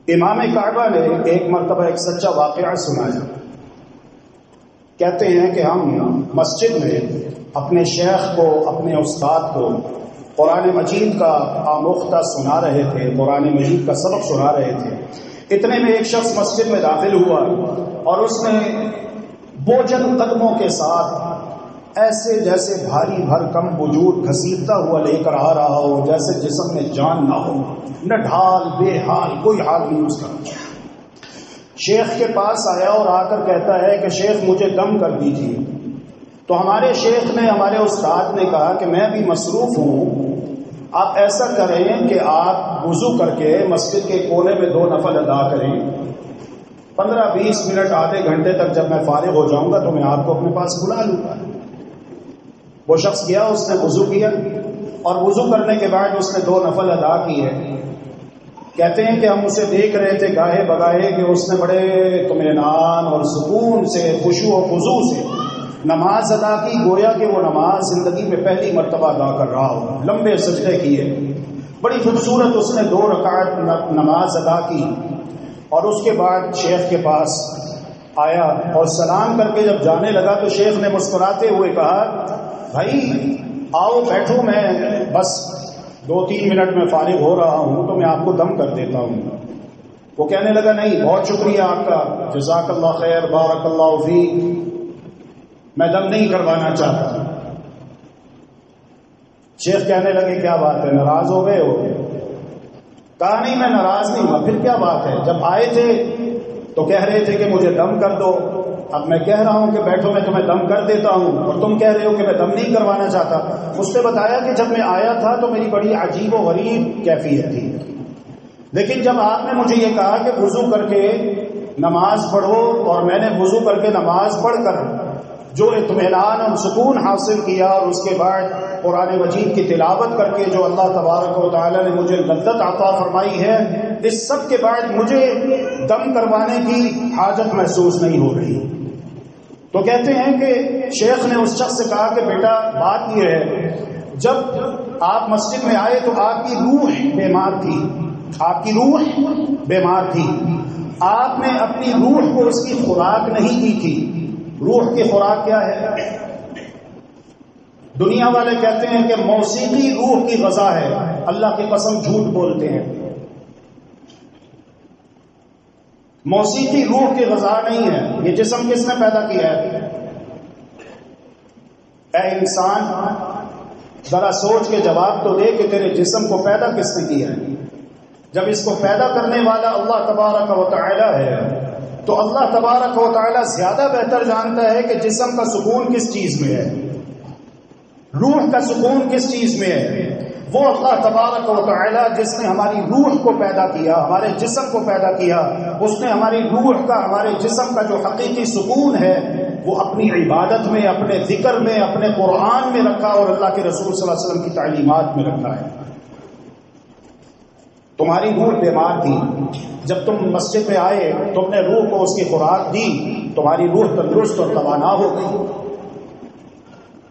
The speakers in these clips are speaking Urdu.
امام کعبہ نے ایک مرتبہ ایک سچا واقعہ سنایا۔ کہتے ہیں کہ ہم مسجد میں اپنے شیخ کو، اپنے استاد کو قرآن مجید کا آموختہ سنا رہے تھے، قرآن مجید کا سبق سنا رہے تھے۔ اتنے میں ایک شخص مسجد میں داخل ہوا اور اس نے بوجھل قدموں کے ساتھ ایسے جیسے بھاری بھرکم وجود گھسیٹتا ہوا لے کر آ رہا ہو، جیسے جسم میں جان نہ ہو، نہ ڈھال بے حال، کوئی حال نہیں اس کا۔ شیخ کے پاس آیا اور آ کر کہتا ہے کہ شیخ مجھے دم کر دیجیے۔ تو ہمارے شیخ نے، ہمارے استاد نے کہا کہ میں بھی مصروف ہوں، آپ ایسا کریں کہ آپ وضو کر کے مسجد کے کونے میں 2 نفل ادا کریں، 15-20 منٹ آدھے گھنٹے تک جب میں فارغ ہو جاؤں گا تو میں آپ کو اپنے پاس بلا لوں گا۔ وہ شخص گیا، اس نے وضو کیا اور وضو کرنے کے بعد اس نے 2 نفل ادا کیے۔ کہتے ہیں کہ ہم اسے دیکھ رہے تھے گاہے بگاہے کہ اس نے بڑے اطمینان اور سکون سے، خشوع و خضوع سے نماز ادا کی، گویا کہ وہ نماز زندگی میں پہلی مرتبہ ادا کر رہا ہو۔ لمبے سجدے کیے، بڑی خوبصورت اس نے 2 رکعت نماز ادا کی اور اس کے بعد شیخ کے پاس آیا اور سلام کر کے جب جانے لگا تو شیخ نے مسکراتے ہوئے کہا بھائی آؤ بیٹھو، میں بس 2-3 منٹ میں فارغ ہو رہا ہوں تو میں آپ کو دم کر دیتا ہوں۔ وہ کہنے لگا نہیں بہت شکریہ آپ کا، جزاک اللہ خیر، بارک اللہ فیک، میں دم نہیں کروانا چاہتا۔ شیخ کہنے لگے کیا بات ہے، ناراض ہو گئے ہو؟ کہا نہیں میں ناراض نہیں ہوا۔ پھر کیا بات ہے؟ جب آئے تھے تو کہہ رہے تھے کہ مجھے دم کر دو، اب میں کہہ رہا ہوں کہ بیٹھو میں تمہیں دم کر دیتا ہوں اور تم کہہ رہے ہو کہ میں دم نہیں کروانا چاہتا۔ اس نے بتایا کہ جب میں آیا تھا تو میری بڑی عجیب و غریب کیفیت تھی، لیکن جب آپ نے مجھے یہ کہا کہ وضو کر کے نماز پڑھو اور میں نے وضو کر کے نماز پڑھ کر جو اطمینان اور سکون حاصل کیا اور اس کے بعد قرآن مجید کی تلاوت کر کے جو اللہ تبارک و تعالی نے مجھے لذت عطا فرمائی ہے، اس سب کے بعد مجھے دم کروانے کی حاجت محسوس نہیں ہو رہی۔ تو کہتے ہیں کہ شیخ نے اس شخص سے کہا کہ بیٹا بات یہ ہے، جب آپ مسجد میں آئے تو آپ کی روح بیمار تھی، آپ کی روح بیمار تھی، آپ نے اپنی روح کو اس کی خوراک نہیں دی تھی۔ روح کی خوراک کیا ہے؟ دنیا والے کہتے ہیں کہ موسیقی روح کی غذا ہے، اللہ کی قسم جھوٹ بولتے ہیں۔ موسیقی روح کی غذا نہیں ہے۔ یہ جسم کس نے پیدا کیا ہے؟ اے انسان ذرا سوچ کے جواب تو دے کہ تیرے جسم کو پیدا کس نے کیا ہے؟ جب اس کو پیدا کرنے والا اللہ تبارک و تعالی ہے تو اللہ تبارک و تعالی زیادہ بہتر جانتا ہے کہ جسم کا سکون کس چیز میں ہے، روح کا سکون کس چیز میں ہے۔ وہ اللہ تبارک و تعالی جس نے ہماری روح کو پیدا کیا، ہمارے جسم کو پیدا کیا، اس نے ہماری روح کا، ہمارے جسم کا جو حقیقی سکون ہے وہ اپنی عبادت میں، اپنے ذکر میں، اپنے قرآن میں رکھا اور اللہ کے رسول صلی اللہ علیہ وسلم کی تعلیمات میں رکھا ہے۔ تمہاری روح بیمار تھی، جب تم مسجد میں آئے تم نے روح کو اس کی خوراک دی، تمہاری روح تندرست اور توانا ہو گئی۔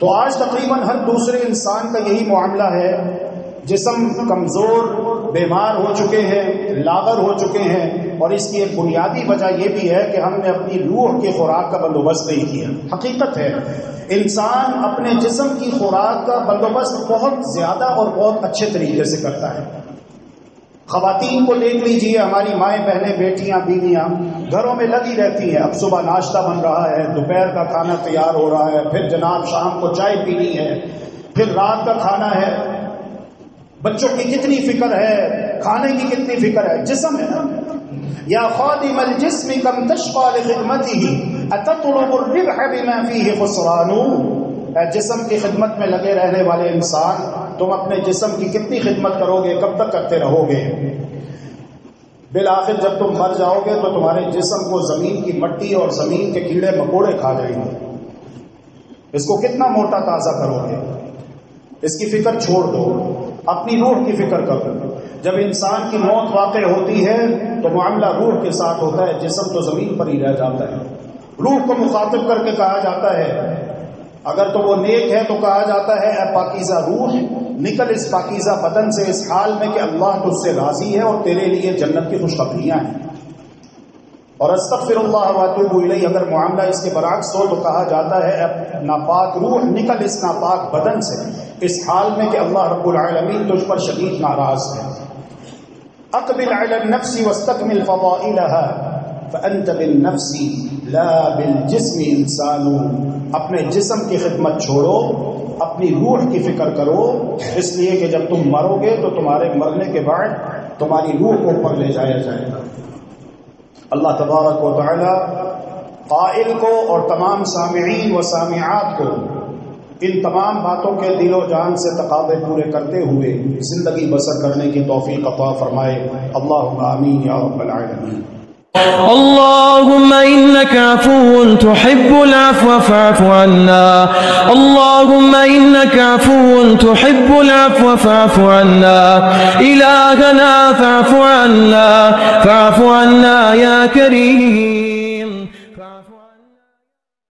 تو آج تقریباً ہر دوسرے انسان کا یہی معاملہ ہے، جسم کمزور، بیمار ہو چکے ہیں، لاغر ہو چکے ہیں، اور اس کی ایک بنیادی وجہ یہ بھی ہے کہ ہم نے اپنی روح کی خوراک کا بندوبست نہیں کیا۔ حقیقت ہے انسان اپنے جسم کی خوراک کا بندوبست بہت زیادہ اور بہت اچھے طریقے سے کرتا ہے۔ خواتین کو دیکھ لیجئے، ہماری مائیں بہنیں، بیٹیاں، بیویاں گھروں میں لگی رہتی ہیں، اب صبح ناشتہ بن رہا ہے، دوپہر کا کھانا تیار ہو رہا ہے، پھر جناب شام کو چائے پینی ہے، پھر رات کا کھانا ہے، بچوں کی کتنی فکر ہے، کھانے کی کتنی فکر ہے، جسم ہے نا۔ یا خادم الجسم کم تشقى لخدمته اتطلب الربح بما فيه خسران۔ اے جسم کی خدمت میں لگے رہنے والے انسان، تم اپنے جسم کی کتنی خدمت کرو گے، کب تک کرتے رہو گے؟ بالآخر جب تم مر جاؤ گے تو تمہارے جسم کو زمین کی مٹی اور زمین کے کیڑے مکوڑے کھا جائیں گے۔ اس کو کتنا موٹا تازہ کرو گے؟ اس کی فکر چھوڑ دو، اپنی روح کی فکر کرو۔ جب انسان کی موت واقع ہوتی ہے تو معاملہ روح کے ساتھ ہوتا ہے، جسم تو زمین پر ہی رہ جاتا ہے۔ روح کو مخاطب کر کے کہا جاتا ہے، اگر تو وہ نیک ہے تو کہا جاتا ہے اے پاکیزہ روح، نکل اس پاکیزہ بدن سے اس حال میں کہ اللہ تجھ سے راضی ہے اور تیرے لیے جنت کی خوشخبریاں ہیں. اور استغفر اللہ واتوب الیہ اگر معاملہ اس کے برعکس ہو تو کہا جاتا ہے اب ناپاک روح نکل اس ناپاک بدن سے اس حال میں کہ اللہ رب العالمین تجھ پر شدید ناراض ہے. اقبل علی النفس واستکمل فضائلها فانت بالنفس لا بالجسم انسان. اپنے جسم کی خدمت چھوڑو، اپنی روح کی فکر کرو، اس لیے کہ جب تم مرو گے تو تمہارے مرنے کے بعد تمہاری روح کو اوپر لے جایا جائے گا. اللہ تبارک و تعالی قائل کو اور تمام سامعین و سامعات کو ان تمام باتوں کے دل و جان سے تقاضے پورے کرتے ہوئے زندگی بسر کرنے کی توفیق عطا فرمائے. اللہم آمین یا رب العالمین. اللهم إنك عفو تحب العفو فاعف عنا. اللهم إنك عفو تحب العفو فاعف عنا. إلهنا فاعف عنا، فاعف عنا يا كريم.